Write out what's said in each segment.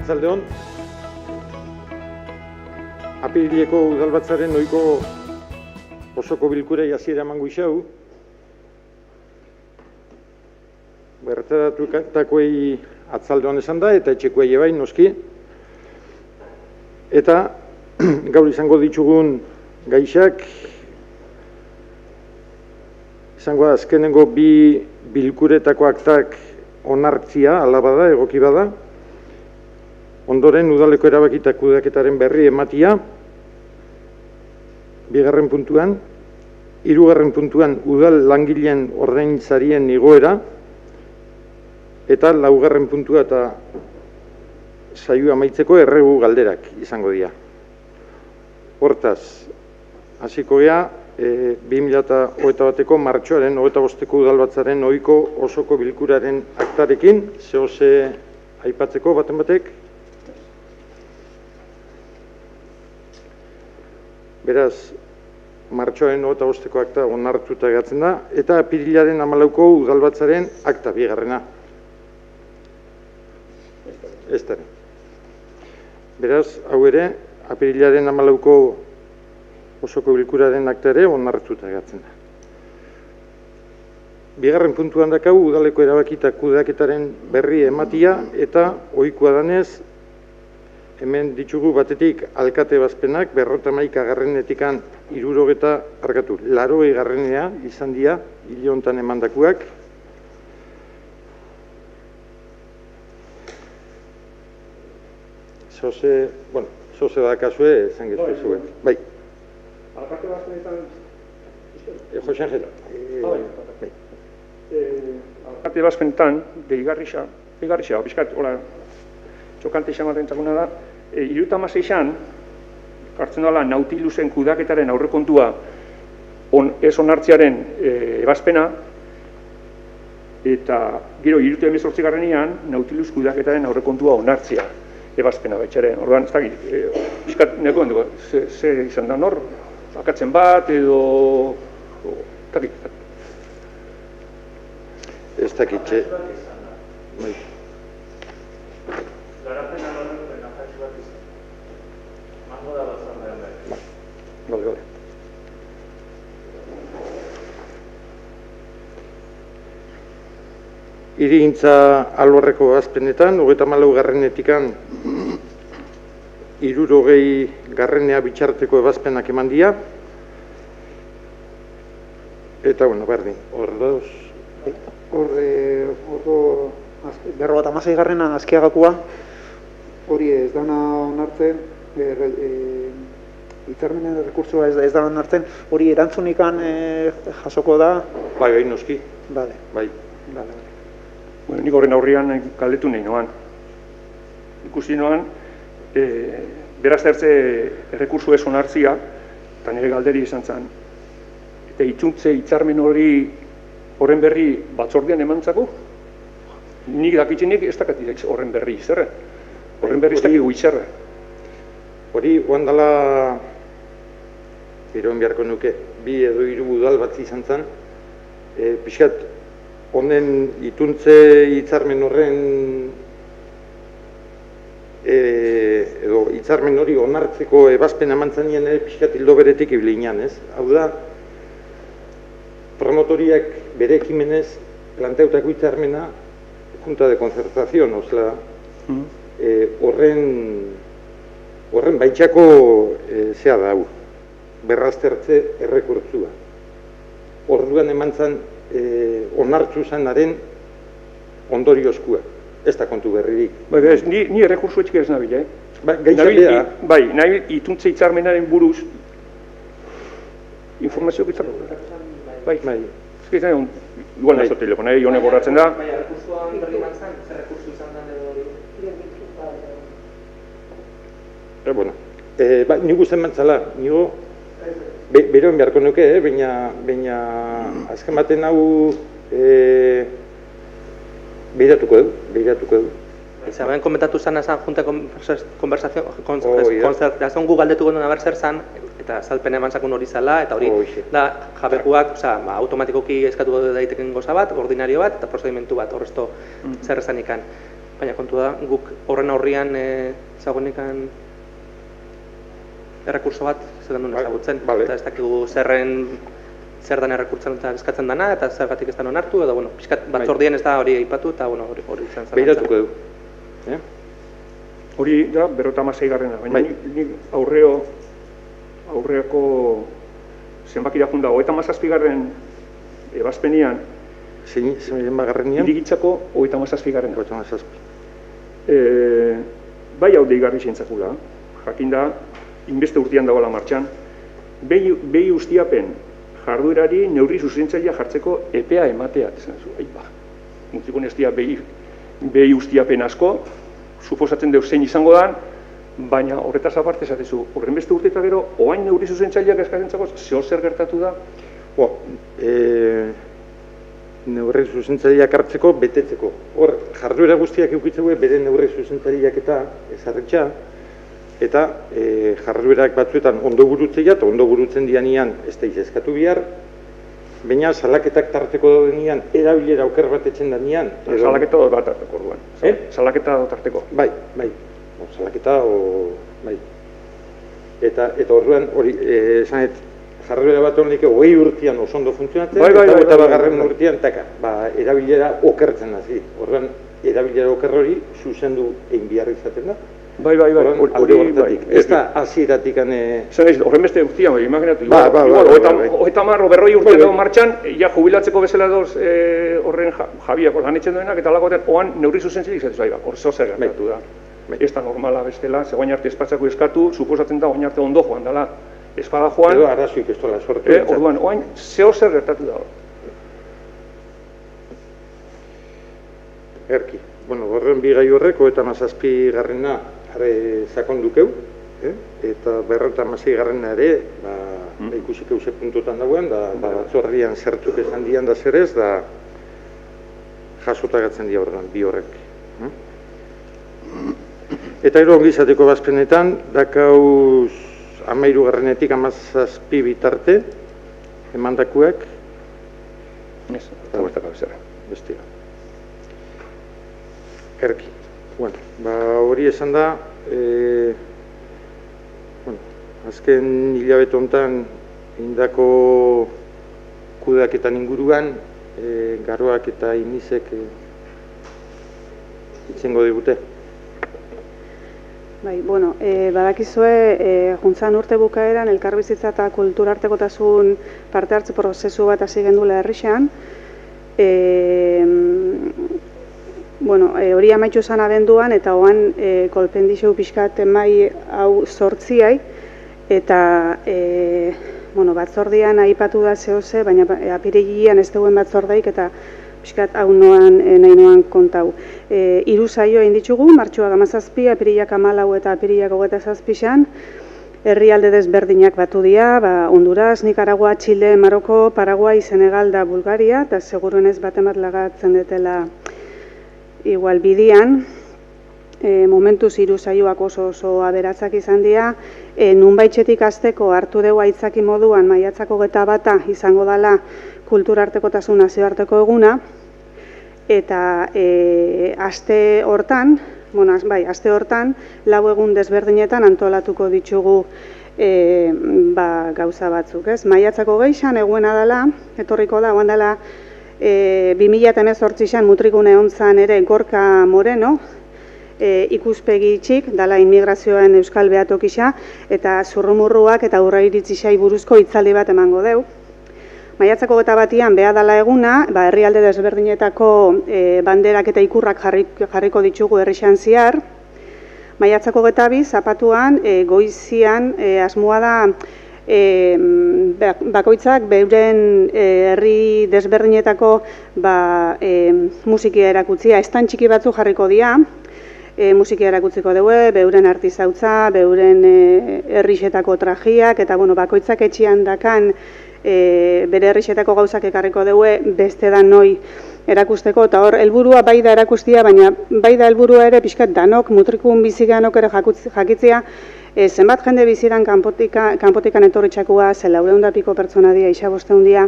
Arratsaldeon. Apirileko udalbatzaren ohiko osoko bilkurei hasiera emango izau. Bertaratuetakoei atzaldeon esan da eta etxekoei bai noski. Eta gaur izango ditugun gaixak izango da azkenengo bi bilkuretako aktak onartzia, hala bada, egoki bada. Ondoren udaleko erabakita kudeaketaren berri ematia, bigarren puntuan, hirugarren puntuan udal langileen ordainsarien igoera, eta laugarren puntua eta saioa amaitzeko erregu galderak izango dira. Hortaz, hasiko gea, 2021ko martxoaren 25ko udalbatzaren ohiko osoko bilkuraren aktarekin, zehose aipatzeko baten batek. Beraz, martxoaren 25ko akta onartuta geratzen da, eta apirilaren 14ko udalbatzaren akta bigarrena. Ez da. Beraz, hau ere, apirilaren 14ko osoko bilkuraren akta ere onartuta geratzen da. Bigarren puntuan dakagu udaleko erabakita kudeaketaren berri ematia eta ohikoa danez, hemen ditugu batetik alkate bazpenak 51garrenetikan 80garrenea izan dira hile hontan emandakoak. Zose badakazue, esan gezu zuen. Bai. Alkate bazpenetan... Jose Angel. Alkate bazpenetan, deigarrixa, bizkat, hola, txokante izamaten txakuna da, 76an, hartzen dela Nautilusen kudeaketaren aurrekontua ez onartziaren ebazpena, eta gero 78garrenean Nautilus kudeaketaren aurrekontua onartzia ebazpena baitxare. Orduan, ez dakit, bizkat nekoen dugu, ze izan da nor, akatzen bat edo... Ez dakitxe. Hirigintza alorreko azpenetan, 34garrenetikan 60garrenea bitxarteko ebazpenak eman dira. Eta, berdin, hor dauz. Hor, 56garrena azkiagakua, hori ez dana onartzen, hitzarmenen errekursoa ez da onartzen, hori erantzunikan jasoko da? Bai, noski. Bale. Bai. Bueno, nik horren aurrian galdetu nahi noan. Ikusi noan, beraz ertze errekurso ez onartzia, eta nire galderi izan zen, eta itzuntze hitzarmen horren berri batzordean emantzako, nik dakitzenik ez dakatik horren berri izerre. Horren berri ez dakigu izerre. Hori, oan dela, eroen beharko nuke, 2 edo 3 udal bat izan zen, pixkat, honen ituntze hitzarmen horren edo hitzarmen hori onartzeko ebazpen emantzen nien pixkat hildo beretik ibilinean, ez? Hau da, promotoriak bere ekimenez planteutako hitzarmena Junta de Concertación, osla, horren baitxako zea da hau, berraztertze errekurtzua. Orduan emantzan onartzu zanaren ondoriozkoa. Ez da kontu berririk. Ni errekursu etxik ez nabil, Gaitxalea. Bai, nahi ituntze hitzarmenaren buruz informazio gitzako. Bai. Ez gitzaren, igual nazo telefona, honek horratzen da. Bai, errekursuan berri mantzan, zer rekursu izan den edo hori? Nik usten mantzala, nigo beroen beharko nuke, baina azken baten hau behiratuko du. Hemen komentatu zen esan junta konzertazion gu galdetuko duen aber zer zen, eta azalpen eman zakun hori zela, eta hori da jabekuak automatikoki eskatu daiteken goza bat, ordinario bat, eta prozedimentu bat, horrezto zer esan ikan. baina kontu da, guk horren aurrian zagoenikan errekurso bat zelan duen ezagutzen, eta ez dakigu zer den errekurtzen eta eskatzen dana, eta zergatik ez da onartu, edo, bueno, pixkat batzordien ez da hori aipatu, eta, bueno, hori izan zen. Behiratuko du. Hori da, 56garrena, baina nik aurreako zenbaki da junda, 37garren ebazpenian, hirigintzako 37garrena. 37. Bai hau deigarri zentzakula, jakinda, inbeste urtean dagoela martxan, behi ustiapen jarduerari neurri zuzentzailea jartzeko epea ematea. Mutzikun ez dira behi ustiapen asko, suposatzen deu zein izango dan, baina horretaz aparte esatezu, horren beste urte eta gero, oain neurri zuzentzaileak eskazentzako, zer gertatu da? Neurri zuzentzaileak hartzeko, betetzeko. Hor, jarduera guztiak eukitzeu bere neurri zuzentzaileak eta ezarritxa, eta jarduerak batzuetan ondo burutzeia, eta ondo burutzen dianian ez da izeskatu bihar, baina salaketak tarteko daudenean, erabilera oker bat etxen danean. Salaketa dut bat tarteko orduan. Salaketa dut tarteko. Bai. Salaketa, bai. Eta orduan, hori, esanet, jarduera bat honik 20 urtean oso ondo funtzionatzen, eta bagarren urtean, erabilera okertzen hasi. Orduan, erabilera oker hori zuzendu egin behar izaten da. Bai, hori, ez da hasieratik horren beste urtia, imaginatu, igual, berroi urte dago martxan, ja jubilatzeko bezala doz horren jabiak lan etxen duenak, eta alakoetan, oan neurri zuzentzilik izatuz, hor zer gertatu da. Ez da normala bestela, ze guain arte espatzako eskatu, suposatzen da guain arte ondo joan dela. Ez bada joan... Edo arazoik ez dola sortu. Orduan, oain, zer gertatu da. Erki, horren bigai horreko eta 57garrena sakondukeu, eta 56garrena ere, ikusik ze puntutan dagoen, da batzorrian zertzuk esan dian da zerez, da jasotagatzen dira horren, bi horrek. Eta ero ongizateko bazpenetan, dakauz 13garrenetik 17 bitarte, emandakuek. Ez, eta guaztaka bezala. Bestira. Erki. Hori esan da, azken hilabete honetan indako kudeaketan inguruan, garoak eta inizek itzengo digute. Badakizue, juntzan urte bukaeran, elkarbizitza eta kulturartekotasun parte hartze prozesu bat hasi gendula herrixean. Hori amaitu zan abenduan, eta oan kolpendixeu pixkat mai hau sortziai, eta batzordian aipatu da zehose, baina apirilean ez duen batzordaik, eta pixkat hau nahi noan kontau. 3 saio egin ditugu, martxoak 17, apirilak 14 eta apirilak 27, herrialde desberdinak batu dira, Honduras, Nicaragua, Chile, Maroko, Paraguai, Senegal da Bulgaria, eta seguruenez batemat lagatzen detela igual bidian. Momentuz 3 saioak oso aberatzak izan dira, nunbaitxetik azteko hartu dugu aitzaki moduan maiatzako 21 izango dela kulturartekotasun nazioarteko eguna, eta aste hortan, 4 egun desberdinetan antolatuko ditugu gauza batzuk. Maiatzako 20 eguena dela, etorriko da, oan dela 2018an mutrikune hontzan ere Gorka Moreno, ikuspegi txik, dala inmigrazioen euskal behatokisa, eta zurrumurruak eta aurra iritzisai buruzko hitzaldi bat emango deu. Maiatzako 21an beha dala eguna, herrialde desberdinetako banderak eta ikurrak jarriko ditugu herrixan ziar. Maiatzako 22 zapatuan, goizian, asmoa da bakoitzak beuren herri desberdinetako musikia erakutzia. Estan txiki batzu jarriko dira, musikia erakutziko dugu, beuren artizautza, beuren herrixetako trajiak, eta bakoitzak etxian dakan bere herrixetako gauzak ekarriko dugu beste da noi erakusteko, eta hor, helburua bai da erakustia, baina bai da helburua ere pixkat danok, mutrikun biziganok ere jakitzia, zenbat jende biziran kanpotikan etorritxakua, 400 piko pertsona dira, 500 dira,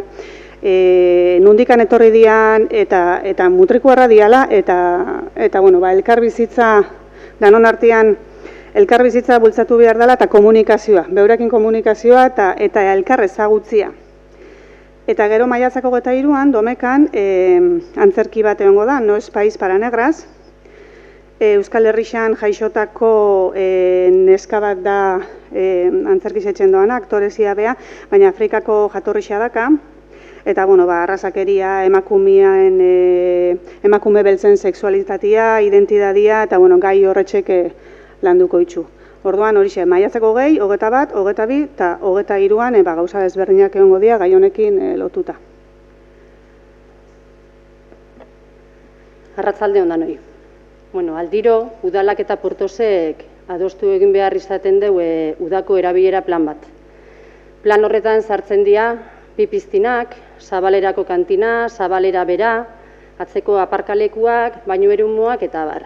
nundikan etorri dian eta mutrikuarra diala, eta bueno, elkar bizitza, danon artean, elkar bizitza bultzatu behar dela eta komunikazioa, beurekin komunikazioa eta elkar ezagutzia. Eta gero maiatzako 23an Domekan antzerki bat egongo da, No es país para negras. Euskal Herrixan jaixotako neska bat da antzerki setzen doana, aktorezia bea, baina Afrikako jatorrixa daka. Eta, bueno, arrazakeria, emakume beltzen sexualitatea, identidadia, eta, bueno, gai horretxek landuko itxu. Orduan, horixe, maiatzeko 20, 21, 22 eta 23an gauza desberdinak egongo dira gai honekin lotuta. Arratzalde ondan hori. Bueno, aldiro, udalak eta Portosek adostu egin behar izaten dugu udako erabilera plan bat. Plan horretan sartzen dira bi piztinak, Zabalerako kantina, Zabalera bera, atzeko aparkalekuak, bainu eremuak eta abar.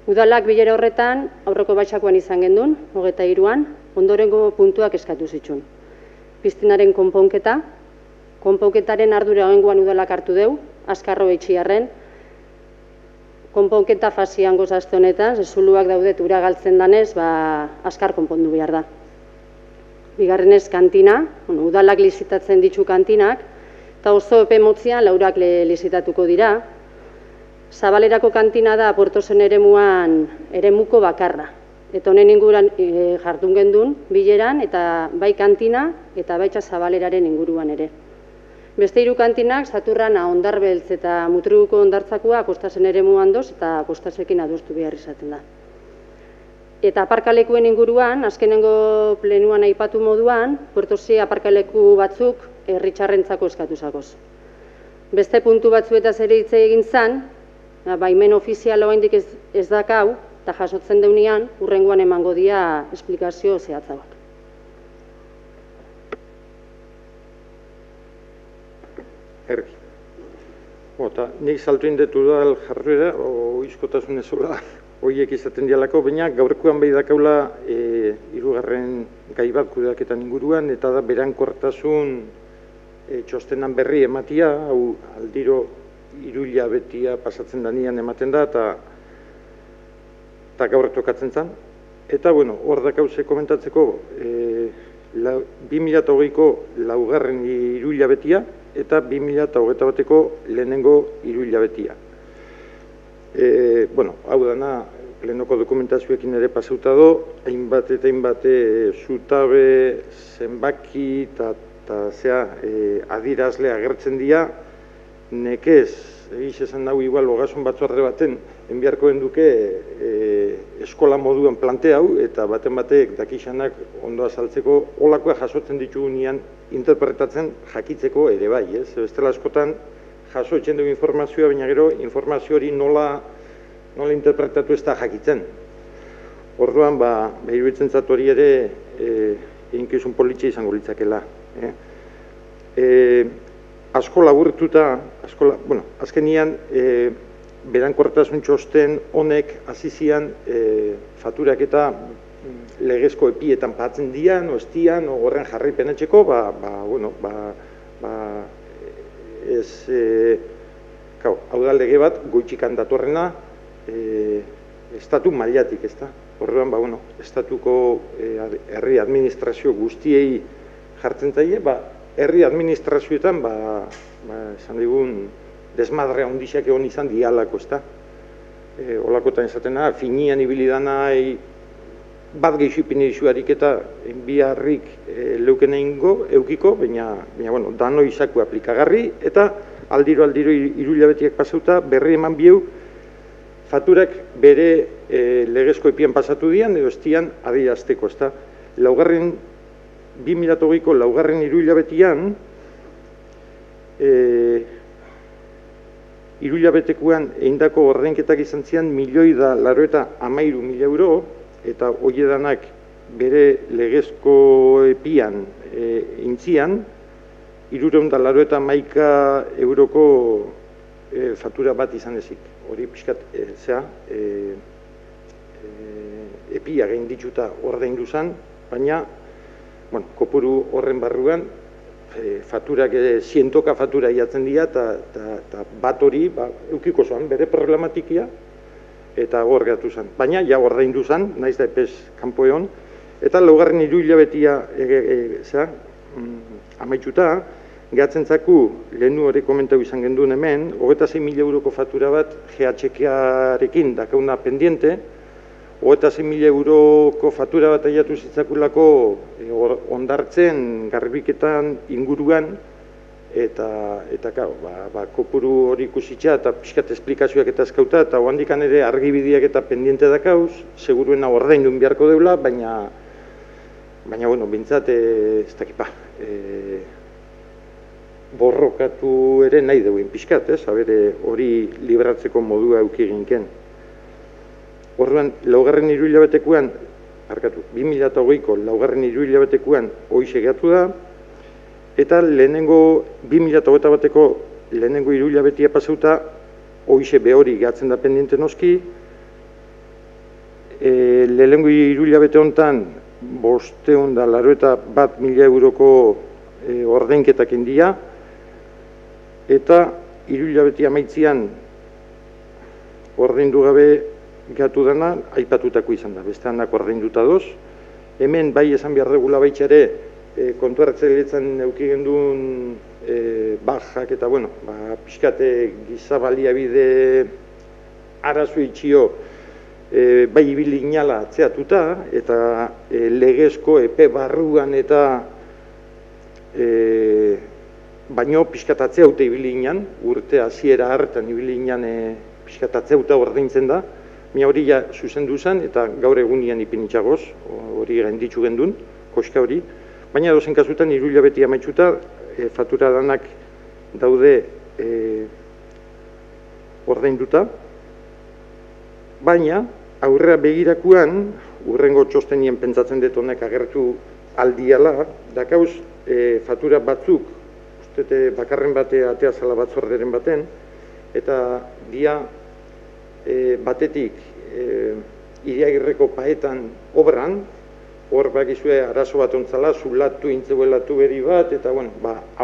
Udalak bilera horretan aurreko batxakoan izan gendun, 23an, ondorengo puntuak eskatu zituen. Piztinaren konponketaren ardura oengoan udalak hartu deu, azkarro etxiarren, konponketa fasian gozazte honetan, zezuluak daudet ura galtzen danez, azkar konpondu behar da. Bigarrenez kantina, udalak lizitatzen ditu kantinak, eta oso epe motzian laurak lizitatuko dira. Zabalerako kantina da Portosen eremuko bakarra. Eta honen inguruan jardun gendun, bileran, eta bai kantina, eta baita Zabaleraren inguruan ere. Beste hiru kantinak, Saturrana, Ondarbeltz eta Mutruguko ondartzakua Kostasen eremuan doz, eta Kostasekin adostu behar izaten da. Eta aparkalekuen inguruan, azkenengo plenuan aipatu moduan, Portosi aparkaleku batzuk herritxarrentzako eskatu zagoz. Beste puntu batzuetaz ere hitz egin zan, baimen ofiziala oraindik ez dakau, eta jasotzen deunean, hurrengoan emango dia esplikazio zehatzak. Erki. Eta nik saltu indetu da jarruera, oizkotasun ezula, horiek izaten dialako, baina gaurkoan behi dakaula hirugarren gai bat kudeaketan inguruan, eta da berankortasun txostenan berri ematia, hau aldiro hiruhilabetia pasatzen danian ematen da, eta gaur tokatzen zen. Eta, bueno, hor dakauze komentatzeko, 2008ko laugarren hiruhilabetia, eta 2021ko lehenengo hiruhilabetia. Bueno, hau dana, lehenoko dokumentazioekin ere pasauta do, hainbat eta hainbat zutabe, zenbaki eta adirazle agertzen dira, nekez, egiz esan dago igual ogasun batzorde baten, enbiarko duke eskola moduan plante hau, eta baten batek dakixanak ondo azaltzeko, olakoa jasotzen ditugu nian interpretatzen jakitzeko ere bai, ez? Bestela askotan jasotzen dugu informazioa, baina gero informazio hori nola interpretatu ez da jakitzen. Orduan, iruditzen zatu hori ere eginkizun politxe izango litzakela. Asko laburtuta, azkenian berankortasun txosten honek hasizian faturak eta legezko epietan patzen dian, o ez dian, o horren jarraipenetxeko, hau da lege bat goitxikan datorrena estatu mailatik, ez da? Horrean, estatuko herri administrazio guztiei jartzen zaie, herri administrazioetan, esan digun, desmadrea ondixak egon izan dialako, ez da? Olakotan esatena, finian ibilidana bat gehixipin izuarik eta biharrik leuken eukiko, baina dano izaku aplikagarri, eta aldiro hiruhilabetiak pasauta berri eman bieu faturak bere legezko epian pasatu dian, edo ez dian adierazteko, ez da? 2008ko laugarren hiruhilabetian, hiruhilabetekuan eindako ordenketak izan zian 1.093.000 euro, eta horiedanak bere legezko epian intzian, 391 euroko fatura bat izan ezik. Hori pixkat, epia gain dituta ordaindu zen, baina kopuru horren barruan faturak, zientoka fatura iatzen dira, eta bat hori, eukiko zuen, bere problematikia, eta hor geratu zen. Baina, ja ordaindu zen, naiz da epez kanpo egon, eta laugarren hiruhilabetia amaitzuta, gehatzen zaku, lehen hori komentau izan genduen hemen, 26.000 euroko fatura bat GHK-arekin dakauna pendiente, 26.000 euroko fatura bat aiatu zitzakulako ondartzen, garbiketan, inguruan, eta kopuru hori ikusitza eta pixkat esplikazioak eta eskauta, eta oandikan ere argibideak eta pendiente dakauz, seguruena ordaindun beharko deula, baina, bueno, bintzat, ez dakipa, borrokatu ere nahi duen pixkat, hori libratzeko modua eukiginken. Orduan, laugarren hiruhilabetekuan, 2008ko laugarren hiruhilabetekuan hoize gehatu da, eta lehenengo 2008ko lehenengo hiruhilabetia pasauta hoize behori gehatzen da pendiente noski, lehenengo hiruhilabete honetan 581.000 euroko ordainketak india, eta hiruhilabetia amaitzian ordaindu gabe gehatu dena, aipatutako izan da, beste handak ordainduta doz. Hemen bai esan behar regula baitxare, kontu hartzaileetan euki genduen bajak eta, bueno, pixkate gizabaliabide arazo itxio bai ibili inala atzeatuta, eta legezko epe barruan eta baino pixkatatzea haute ibili inan, urte hasiera hartan ibili inan pixkatatzea haute ordaintzen da, mia hori ja zuzendu zen, eta gaur egunian ipinitzagoz, hori gainditzu gendun, koska hori, baina dozen kasutan hiruhilabete amaitzuta, fatura danak daude ordainduta, baina aurrera begirakuan, urrengo txostenien pentsatzen dut honek agertu aldiala, dakauz fatura batzuk, ustete bakarren bate atea zala batzorderen baten, eta dia batetik Iriagirreko paetan obran, hor bakizue arazo bat ontzala, zulatu intzeuela tuberi bat, eta bueno,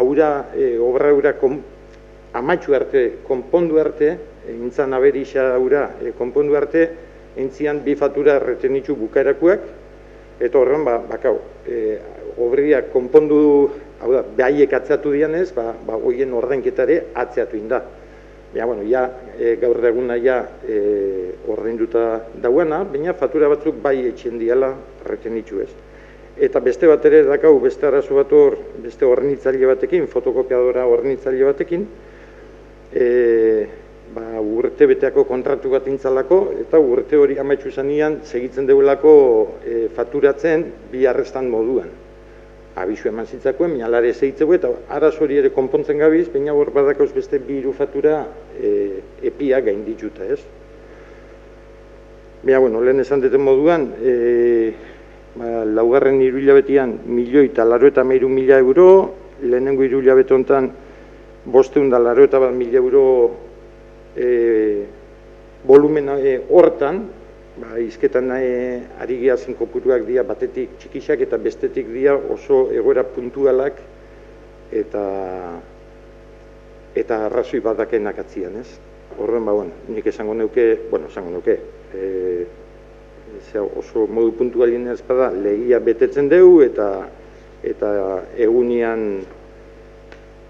obra eura amatxu arte, konpondu arte, intzan aberixa eura konpondu arte, entzian bi fatura retenitzu bukaerakuak, eta horren, obriak konpondu, hau da, behaiek atzeatu dianez, hoien ordainketare atzeatu inda. Bueno, gaur eguna ordainduta dauena, baina fatura batzuk bai etxen diala retenitzu ez. Eta beste bat ere dakau, beste arazo bat hor, beste horrenitzaile batekin, fotokopiadora horrenitzaile batekin, urte beteako kontratu bat intzalako, eta urte hori amaitzu zanean segitzen deulako faturatzen bi arrestan moduan. Abizu eman zitzakoen, minalare zeitzeko, eta arazo hori ere konpontzen gabiz, baina hor badakauz beste bi hiru fatura epia gainditzuta, ez? Bueno, lehen esan deten moduan, laugarren hiruhilabetean 1.093.000 euro, lehenengo hiruhilabete honetan 591.000 euro volumena hortan, izketan ari gehazen kopuruak dira batetik txikisak eta bestetik dira oso egoera puntualak eta arrazoi badakenak atzian, ez? Horren, nik esango neuke, oso modu puntualien ez bada, legia betetzen dugu eta egunian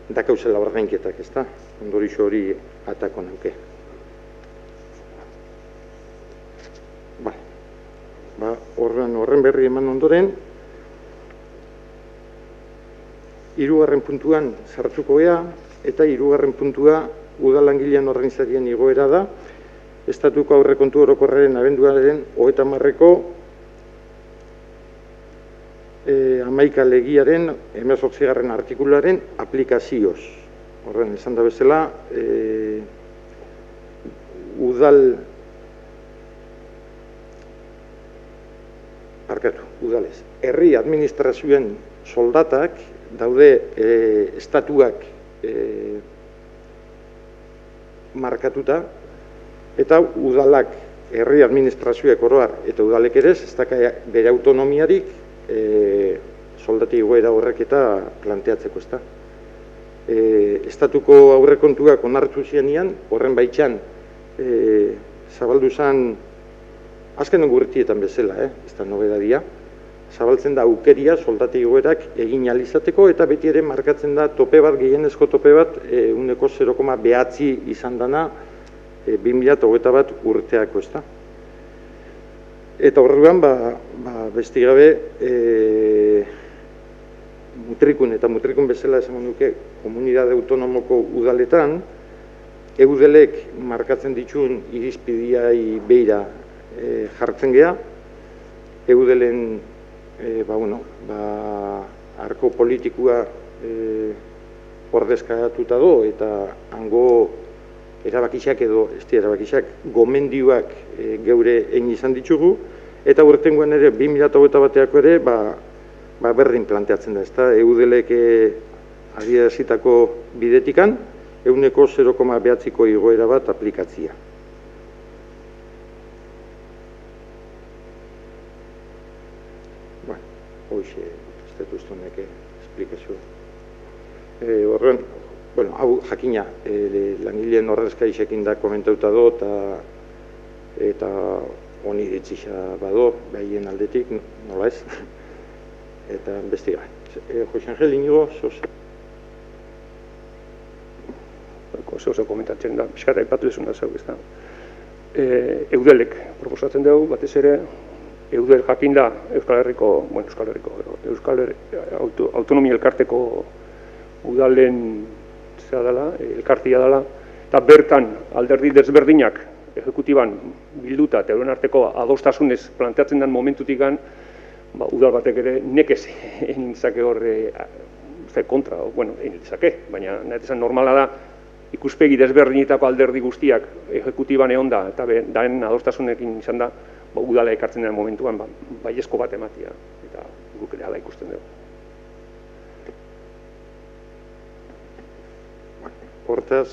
dakauzela ordainketak, ez da? Ondorixo hori atako neuke. Horren berri eman ondoren, hirugarren puntuan sartuko gea, eta hirugarren puntua udalangilean ordainsarien igoera da, estatuko aurrekontu orokorraren abenduaren 30-ko 11 legiaren 18. artikuluaren aplikazioz. Horren, esan da bezala, udalez. Herri administrazioen soldatak daude estatuak markatuta, eta udalak, herri administrazioek oroar eta udalek ere, ez daka bere autonomiarik soldati igoera horrek eta planteatzeko, ezta. Estatuko aurrekontuak onartu zienian, horren baitxan, zabaldu zen, azken gurtietan bezala, ez da nobedadia, zabaltzen da aukeria soldati igoerak egin alizateko, eta beti ere markatzen da tope bat, gehienezko tope bat, uneko 0,9 izan dana 2021 urteako, ez da. Eta horrean, besti gabe, mutrikun bezala esan nuke, komunidade autonomoko udaletan, eudelek markatzen dituen irizpidiai beira jartzen gea, eudelen arko politikua ordezkatuta do, eta hango erabakixak edo, ez di erabakixak, gomendioak geure egin izan ditugu, eta urtengoen ere, 2021ako ere, berdin planteatzen da, ez da, eudelek adierazitako bidetikan, euneko 0,9ko igoera bat aplikatzia. Hoxe, ez dut uste honeke esplikazio. Horren, hau jakina, langileen ordezkarixekin da komentauta do, eta honi ditzixa bado, behien aldetik, nola ez? Eta besti gai. Jose Angel, inigo, zoze? Zoze komentatzen da, pixkat aipatu desuna zau, ez da. Eudelek proposatzen dugu, batez ere, Eudel jakin da Euskal Autonomia Elkarteko udalen elkartia dela, eta bertan alderdi desberdinak ejekutiban bilduta eta euren arteko adostasunez planteatzen den momentutik udal batek ere nekez egin zake horre kontra, egin zake, baina nahi normala da ikuspegi desberdinetako alderdi guztiak ejekutiban egon da, eta daen adostasunekin izan da, udala ekartzen den momentuan baiezko bat ematia, eta guk ere hala ikusten dugu. Hortaz,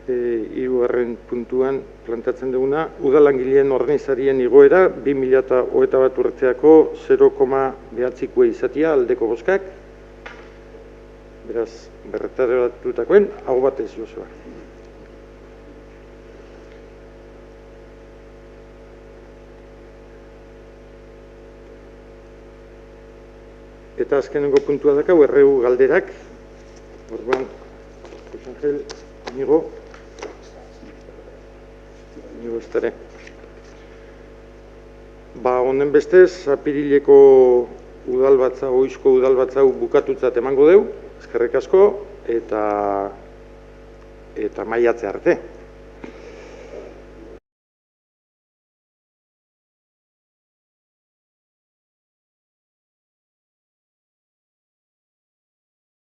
hirugarren puntuan plantatzen duguna, udalangileen organizarien igoera 2021 urteako 0,9koa izatia aldeko bozkak, beraz, berretaratutakoen, hau batez Joseba. Eta azkenengo puntua dakau, erregu galderak. Orduan, Jose Angel, Inigo estere. Honen bestez, apirileko udalbatza, oizko udalbatza bukatutzat emango deu, eskerrik asko, eta maiatze arte.